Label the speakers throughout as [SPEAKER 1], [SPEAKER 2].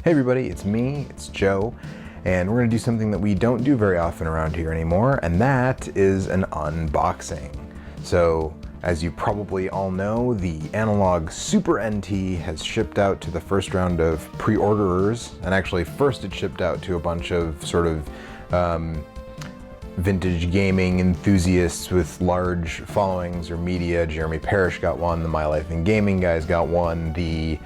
[SPEAKER 1] Hey everybody, it's me, it's Joe, and we're going to do something that we don't do very often around here anymore, and that is an unboxing. So, as you probably all know, the Analogue Super NT has shipped out to the first round of pre-orderers, and actually first it shipped out to a bunch of sort of vintage gaming enthusiasts with large followings or media. Jeremy Parrish got one, the My Life in Gaming guys got one, the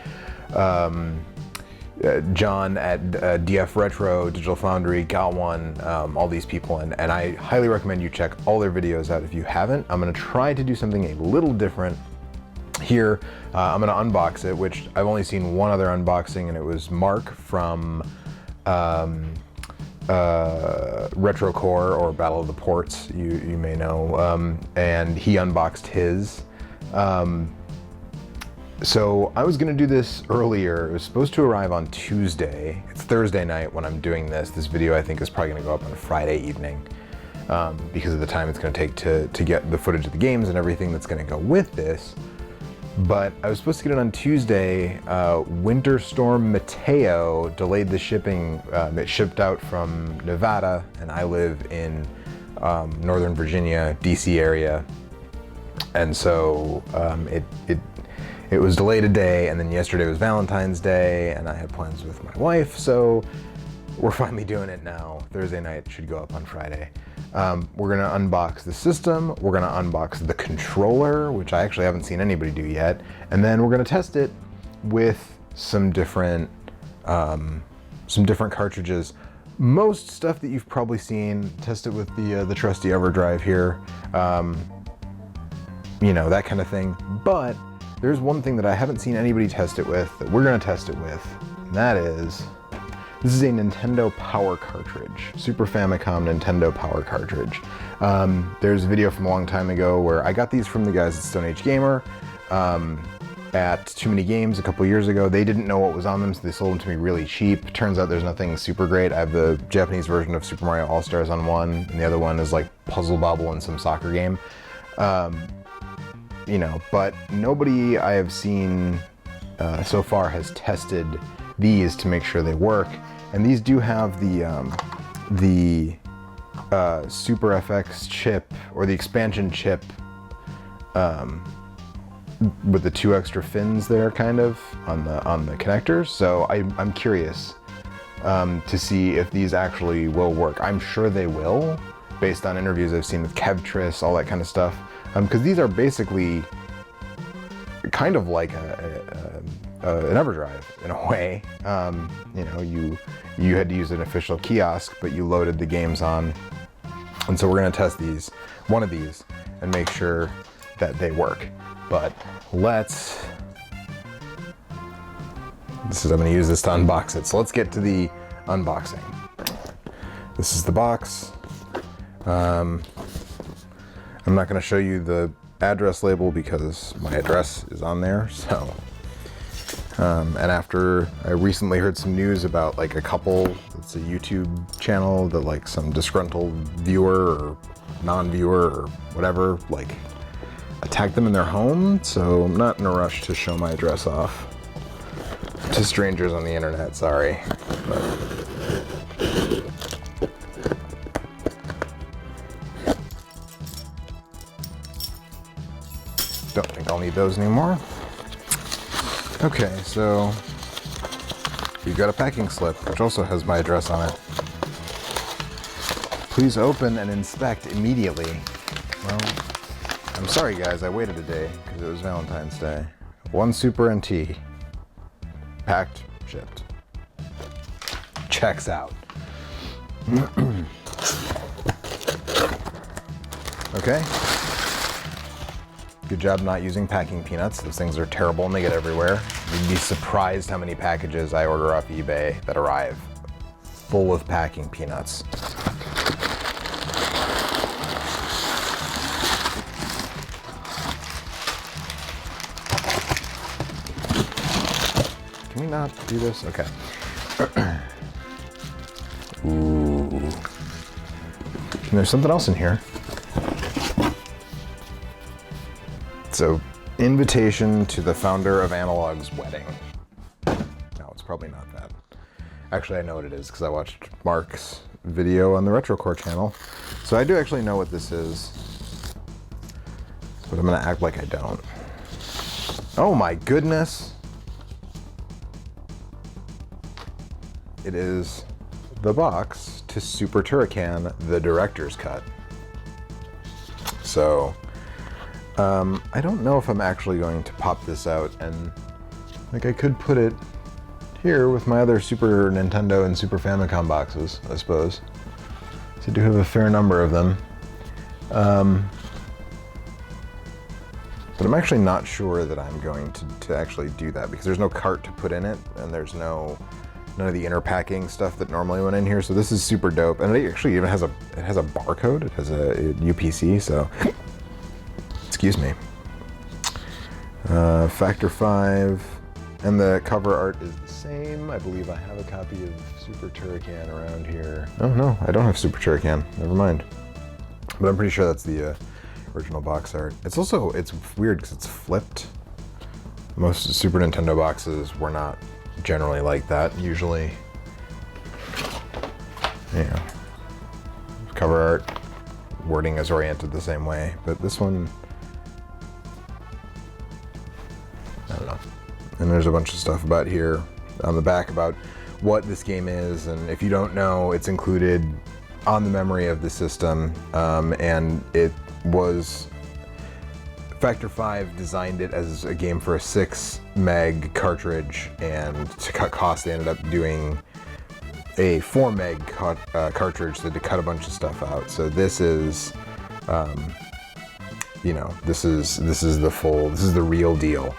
[SPEAKER 1] John at DF Retro, Digital Foundry got one, all these people, and I highly recommend you check all their videos out if you haven't. I'm going to try to do something a little different here. I'm going to unbox it, which I've only seen one other unboxing, and it was Mark from Retrocore, or Battle of the Ports, you may know, and he unboxed his. So I was gonna do this earlier. It was supposed to arrive on Tuesday. It's Thursday night when I'm doing this. This video I think is probably gonna go up on Friday evening because of the time it's gonna take to get the footage of the games and everything that's gonna go with this. But I was supposed to get it on Tuesday. Winter Storm Mateo delayed the shipping. It shipped out from Nevada, and I live in Northern Virginia, DC area. And so it was delayed a day, and then yesterday was Valentine's Day, and I had plans with my wife, so we're finally doing it now. Thursday night should go up on Friday. We're gonna unbox the system, we're gonna unbox the controller, which I actually haven't seen anybody do yet, and then we're gonna test it with some different cartridges. Most stuff that you've probably seen, test it with the trusty EverDrive here, you know, that kind of thing. But there's one thing that I haven't seen anybody test it with that we're gonna test it with, and that is, this is a Nintendo Power cartridge, Super Famicom Nintendo Power cartridge. There's a video from a long time ago where I got these from the guys at Stone Age Gamer at Too Many Games a couple years ago. They didn't know what was on them, so they sold them to me really cheap. Turns out there's nothing super great. I have the Japanese version of Super Mario All-Stars on one, and the other one is like Puzzle Bobble and some soccer game. You know, but nobody I have seen so far has tested these to make sure they work. And these do have the Super FX chip, or the expansion chip, with the 2 extra fins there, kind of on the connectors. So I'm curious to see if these actually will work. I'm sure they will, based on interviews I've seen with Kevtris, all that kind of stuff. Because these are basically kind of like an EverDrive in a way. You know, you had to use an official kiosk, but you loaded the games on. And so we're gonna test one of these, and make sure that they work. But I'm gonna use this to unbox it. So let's get to the unboxing. This is the box. I'm not going to show you the address label because my address is on there. So, and after I recently heard some news about like a couple, it's a YouTube channel that like some disgruntled viewer or non-viewer or whatever, like attacked them in their home. So I'm not in a rush to show my address off to strangers on the internet, sorry. But don't think I'll need those anymore. Okay, so you've got a packing slip, which also has my address on it. Please open and inspect immediately. Well, I'm sorry guys, I waited a day because it was Valentine's Day. 1 Super NT. Packed, shipped. Checks out. Okay. Good job not using packing peanuts. Those things are terrible and they get everywhere. You'd be surprised how many packages I order off eBay that arrive full of packing peanuts. Can we not do this? Okay. Ooh. And there's something else in here. So, invitation to the founder of Analogue's wedding. No, it's probably not that. Actually, I know what it is because I watched Mark's video on the RetroCore channel. So I do actually know what this is, but I'm gonna act like I don't. Oh my goodness. It is the box to Super Turrican, the director's cut. So, I don't know if I'm actually going to pop this out, and like I could put it here with my other Super Nintendo and Super Famicom boxes, I suppose. So I do have a fair number of them. But I'm actually not sure that I'm going to actually do that because there's no cart to put in it, and there's none of the inner packing stuff that normally went in here. So this is super dope, and it actually even has a barcode. It has a UPC. So excuse me. Factor 5, and the cover art is the same. I believe I have a copy of Super Turrican around here. Oh no, I don't have Super Turrican. Never mind. But I'm pretty sure that's the original box art. It's weird because it's flipped. Most Super Nintendo boxes were not generally like that. Usually, yeah, cover art, wording is oriented the same way, but this one, I don't know. And there's a bunch of stuff about here on the back about what this game is, and if you don't know, it's included on the memory of the system, and it was Factor 5 designed it as a game for a 6 meg cartridge, and to cut costs they ended up doing a 4 meg cartridge that to cut a bunch of stuff out. So this is, you know, this is the real deal.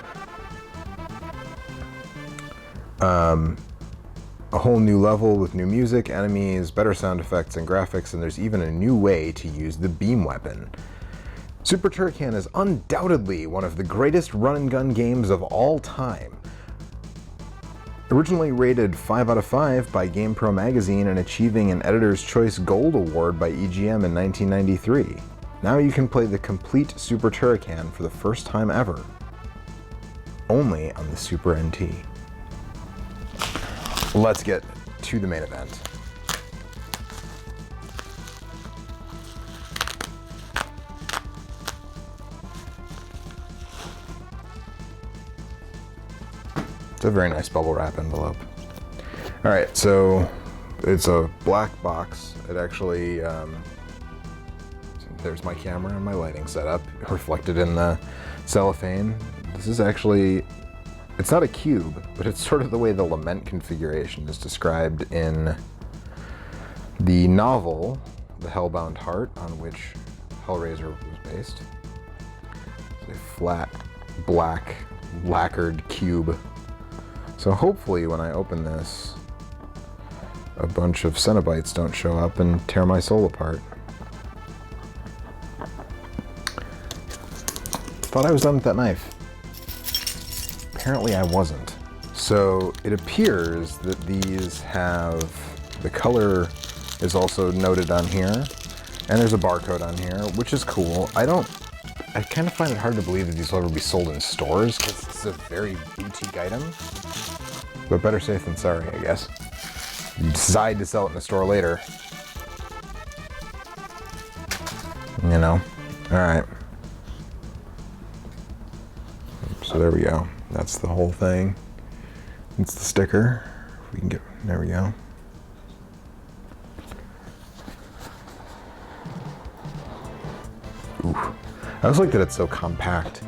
[SPEAKER 1] A whole new level with new music, enemies, better sound effects and graphics, and there's even a new way to use the beam weapon. Super Turrican is undoubtedly one of the greatest run-and-gun games of all time. Originally rated 5 out of 5 by GamePro magazine and achieving an Editor's Choice Gold Award by EGM in 1993. Now you can play the complete Super Turrican for the first time ever. Only on the Super NT. Let's get to the main event. It's a very nice bubble wrap envelope. All right, so it's a black box. It actually, there's my camera and my lighting setup reflected in the cellophane. This is actually, it's not a cube, but it's sort of the way the lament configuration is described in the novel, The Hellbound Heart, on which Hellraiser was based. It's a flat, black, lacquered cube. So hopefully when I open this, a bunch of Cenobites don't show up and tear my soul apart. Thought I was done with that knife. Apparently I wasn't. So it appears that these have, the color is also noted on here, and there's a barcode on here, which is cool. I kind of find it hard to believe that these will ever be sold in stores, because it's a very boutique item. But better safe than sorry, I guess. You decide to sell it in a store later. You know? Alright. So there we go. That's the whole thing. It's the sticker. If we can get, there we go. Ooh. I also like that it's so compact.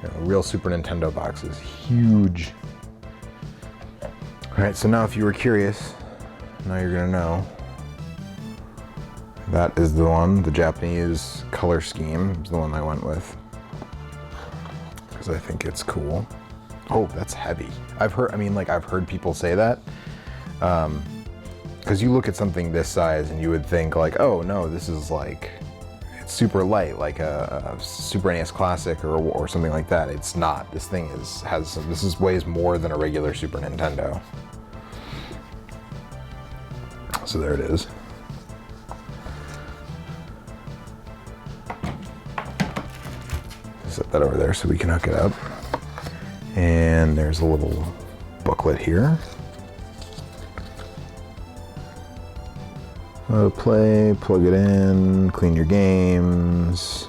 [SPEAKER 1] You know, a real Super Nintendo box is huge. Alright, so now if you were curious, now you're gonna know. That is the one, the Japanese color scheme is the one I went with. Because I think it's cool. Oh, that's heavy. I've heard people say that. Because you look at something this size and you would think like, oh no, this is like, it's super light, like a Super NES Classic or something like that. It's not. This thing weighs more than a regular Super Nintendo. So there it is. Set that over there so we can hook it up. And there's a little booklet here. Play, plug it in, clean your games,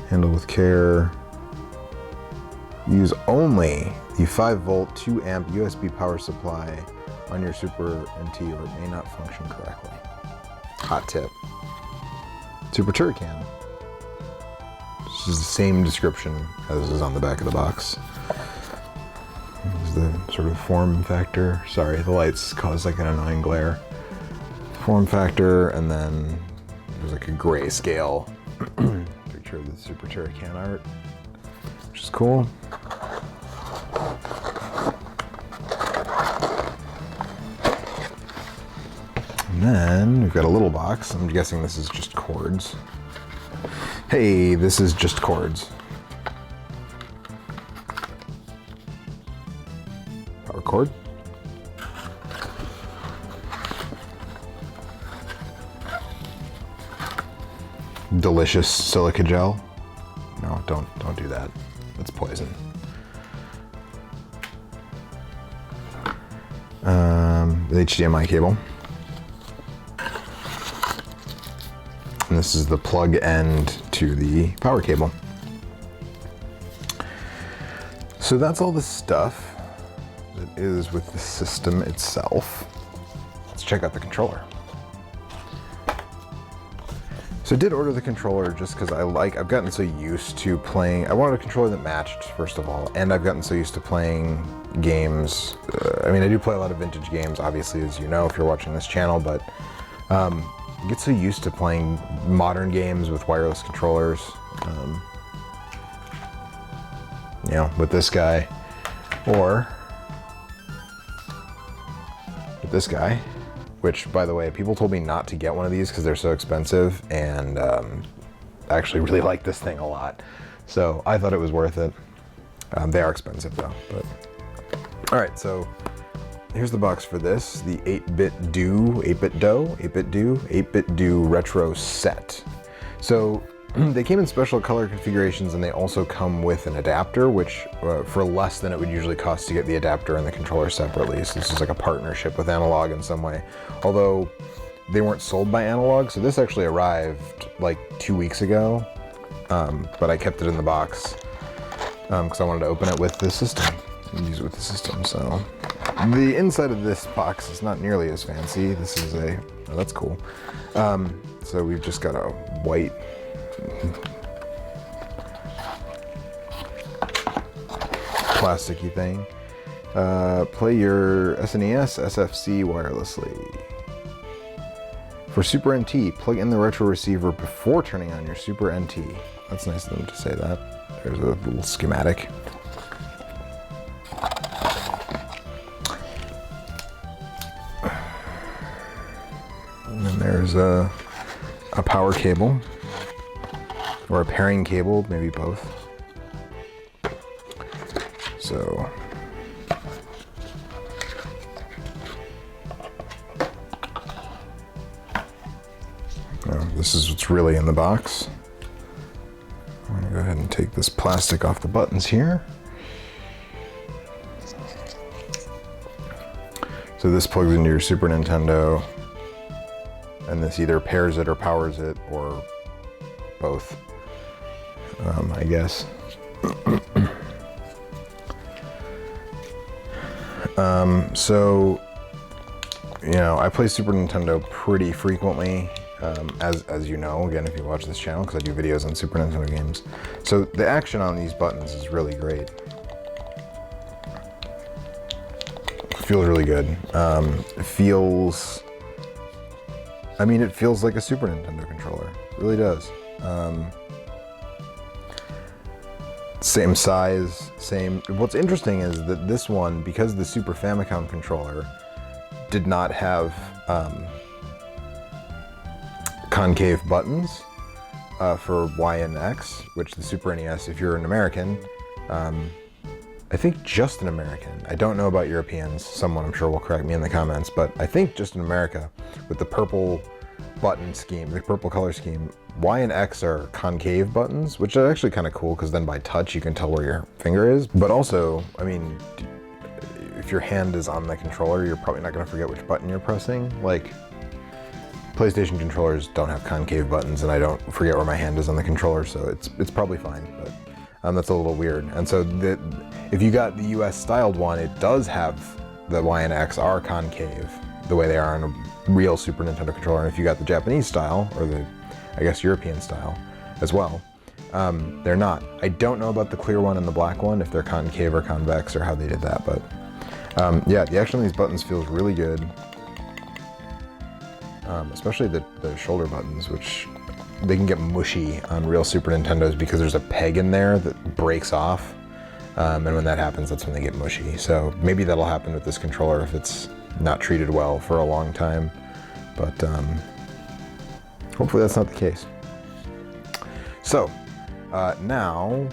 [SPEAKER 1] handle with care. Use only the 5 volt 2 amp USB power supply on your Super NT or it may not function correctly. Hot tip. Super Turrican. This is the same description as is on the back of the box. Here's the sort of form factor. Sorry, the lights cause like an annoying glare. Form factor, and then there's like a grayscale picture of the Super Turrican art, which is cool. And then we've got a little box. I'm guessing this is just cords. Hey, this is just cords. Power cord. Delicious silica gel. No, don't do that. That's poison. The HDMI cable. And this is the plug end to the power cable. So that's all the stuff that is with the system itself. Let's check out the controller. So I did order the controller just because I've gotten so used to playing. I wanted a controller that matched, first of all, and I've gotten so used to playing games. I mean, I do play a lot of vintage games, obviously, as you know, if you're watching this channel, but I get so used to playing modern games with wireless controllers. You know, with this guy, or with this guy. Which, by the way, people told me not to get one of these because they're so expensive, and I actually really like this thing a lot. So I thought it was worth it. They are expensive though, but. All right, so here's the box for this, the 8-bit Do retro set. So they came in special color configurations, and they also come with an adapter, which for less than it would usually cost to get the adapter and the controller separately. So this is like a partnership with Analogue in some way. Although they weren't sold by Analogue, so this actually arrived like 2 weeks ago, but I kept it in the box because I wanted to open it with the system and use it with the system. So the inside of this box is not nearly as fancy. This is oh, that's cool. So we've just got a white plasticky thing. Play your SNES SFC wirelessly. For Super NT, plug in the retro receiver before turning on your Super NT. That's nice of them to say that. There's a little schematic. And then there's a power cable. Or a pairing cable, maybe both. So this is what's really in the box. I'm gonna go ahead and take this plastic off the buttons here. So this plugs into your Super Nintendo, and this either pairs it or powers it, or both. I guess. So, you know, I play Super Nintendo pretty frequently, as you know, again, if you watch this channel, because I do videos on Super Nintendo games. So the action on these buttons is really great. It feels really good. It feels like a Super Nintendo controller. It really does. Same size, same. What's interesting is that this one, because the Super Famicom controller did not have concave buttons for Y and X, which the Super NES, if you're an American, I think just an American. I don't know about Europeans. Someone I'm sure will correct me in the comments, but I think just in America, with the purple button scheme, the purple color scheme, Y and X are concave buttons, which are actually kind of cool because then by touch you can tell where your finger is. But also, I mean, if your hand is on the controller, you're probably not going to forget which button you're pressing. Like, PlayStation controllers don't have concave buttons, and I don't forget where my hand is on the controller, so it's probably fine, but that's a little weird. And so if you got the US styled one, it does have the Y and X are concave, the way they are on a real Super Nintendo controller. And if you got the Japanese style, or the, I guess, European style as well, they're not. I don't know about the clear one and the black one, if they're concave or convex or how they did that, but yeah, the action on these buttons feels really good. Especially the shoulder buttons, which they can get mushy on real Super Nintendos because there's a peg in there that breaks off. And when that happens, that's when they get mushy. So maybe that'll happen with this controller if it's not treated well for a long time. But hopefully that's not the case. So now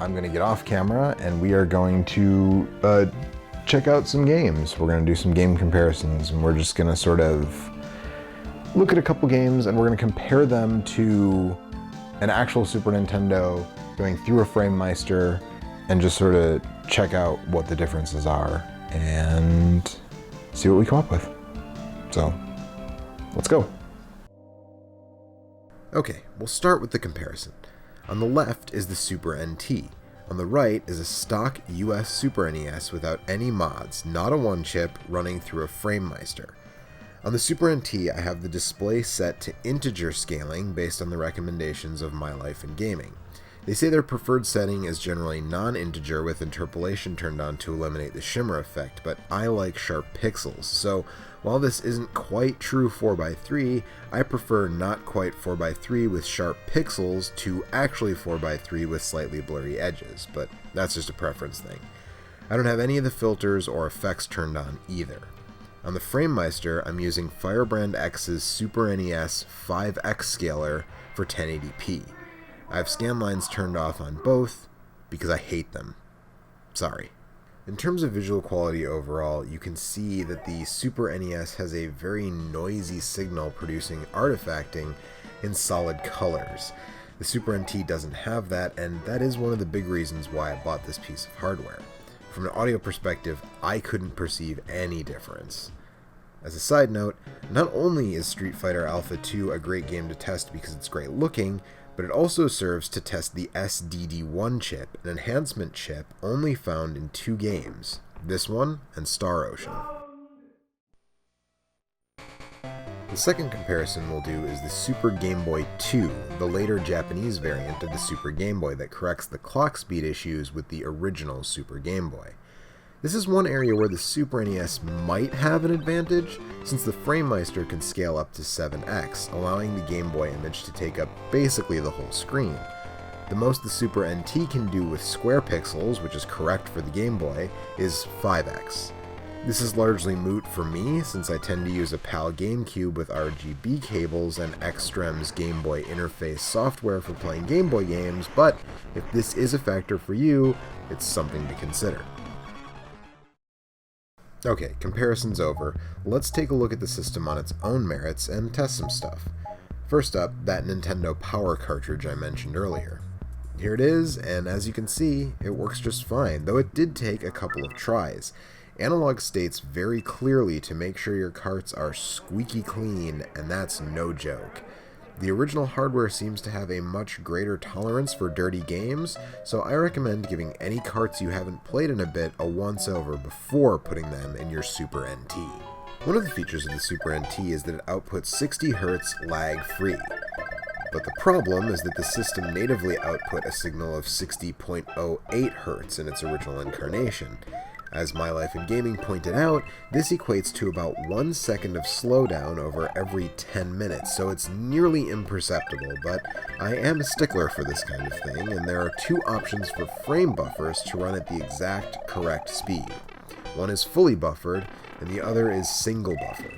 [SPEAKER 1] I'm going to get off camera and we are going to check out some games. We're going to do some game comparisons, and we're just going to sort of look at a couple games and we're going to compare them to an actual Super Nintendo, going through a Framemeister, and just sort of check out what the differences are and see what we come up with. So, let's go. Okay, we'll start with the comparison. On the left is the Super NT. On the right is a stock US Super NES without any mods, not a one-chip, running through a Framemeister. On the Super NT, I have the display set to integer scaling based on the recommendations of My Life in Gaming. They say their preferred setting is generally non-integer with interpolation turned on to eliminate the shimmer effect, but I like sharp pixels, so while this isn't quite true 4x3, I prefer not quite 4x3 with sharp pixels to actually 4x3 with slightly blurry edges, but that's just a preference thing. I don't have any of the filters or effects turned on either. On the Framemeister, I'm using Firebrand X's Super NES 5X scaler for 1080p. I have scan lines turned off on both because I hate them. Sorry. In terms of visual quality overall, you can see that the Super NES has a very noisy signal producing artifacting in solid colors. The Super NT doesn't have that, and that is one of the big reasons why I bought this piece of hardware. From an audio perspective, I couldn't perceive any difference. As a side note, not only is Street Fighter Alpha 2 a great game to test because it's great looking, but it also serves to test the SDD1 chip, an enhancement chip only found in 2 games, this one and Star Ocean. The second comparison we'll do is the Super Game Boy 2, the later Japanese variant of the Super Game Boy that corrects the clock speed issues with the original Super Game Boy. This is one area where the Super NES might have an advantage, since the Framemeister can scale up to 7x, allowing the Game Boy image to take up basically the whole screen. The most the Super NT can do with square pixels, which is correct for the Game Boy, is 5x. This is largely moot for me, since I tend to use a PAL GameCube with RGB cables and Extrem's Game Boy interface software for playing Game Boy games, but if this is a factor for you, it's something to consider. Okay, comparison's over. Let's take a look at the system on its own merits and test some stuff. First up, that Nintendo Power cartridge I mentioned earlier. Here it is, and as you can see, it works just fine, though it did take a couple of tries. Analogue states very clearly to make sure your carts are squeaky clean, and that's no joke. The original hardware seems to have a much greater tolerance for dirty games, so I recommend giving any carts you haven't played in a bit a once-over before putting them in your Super NT. One of the features of the Super NT is that it outputs 60 Hz lag-free. But the problem is that the system natively output a signal of 60.08 Hz in its original incarnation. As My Life in Gaming pointed out, this equates to about 1 second of slowdown over every 10 minutes, so it's nearly imperceptible, but I am a stickler for this kind of thing, and there are 2 options for frame buffers to run at the exact correct speed. One is fully buffered, and the other is single buffer.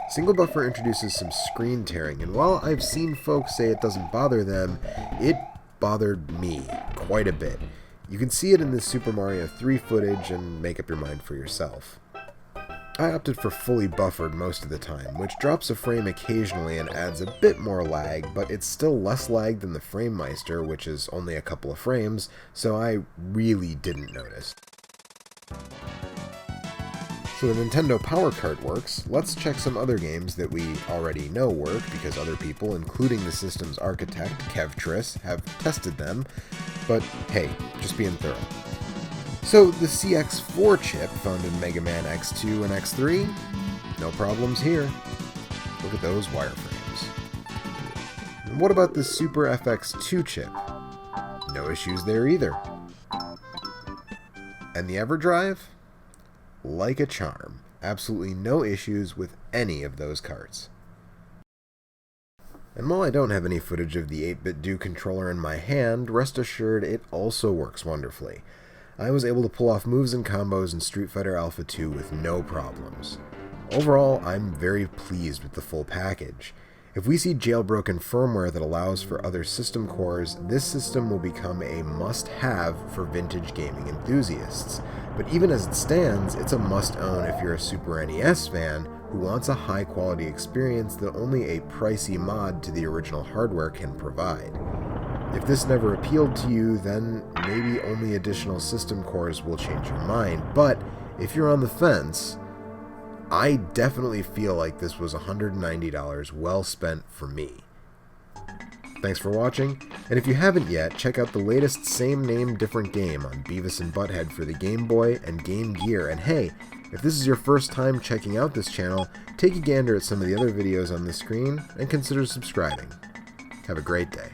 [SPEAKER 1] Single buffer introduces some screen tearing, and while I've seen folks say it doesn't bother them, it bothered me quite a bit. You can see it in this Super Mario 3 footage and make up your mind for yourself. I opted for fully buffered most of the time, which drops a frame occasionally and adds a bit more lag, but it's still less lag than the Framemeister, which is only a couple of frames, so I really didn't notice. So the Nintendo Power cart works. Let's check some other games that we already know work because other people, including the system's architect, Kevtris, have tested them. But hey, just being thorough. So the CX4 chip found in Mega Man X2 and X3, no problems here. Look at those wireframes. And what about the Super FX2 chip? No issues there either. And the EverDrive? Like a charm. Absolutely no issues with any of those carts. And while I don't have any footage of the 8-bit Do controller in my hand, rest assured it also works wonderfully. I was able to pull off moves and combos in Street Fighter Alpha 2 with no problems. Overall, I'm very pleased with the full package. If we see jailbroken firmware that allows for other system cores, this system will become a must-have for vintage gaming enthusiasts. But even as it stands, it's a must-own if you're a Super NES fan who wants a high-quality experience that only a pricey mod to the original hardware can provide. If this never appealed to you, then maybe only additional system cores will change your mind. But if you're on the fence, I definitely feel like this was $190 well spent for me. Thanks for watching, and if you haven't yet, check out the latest Same Name Different Game on Beavis and Butthead for the Game Boy and Game Gear. And hey, if this is your first time checking out this channel, take a gander at some of the other videos on the screen and consider subscribing. Have a great day.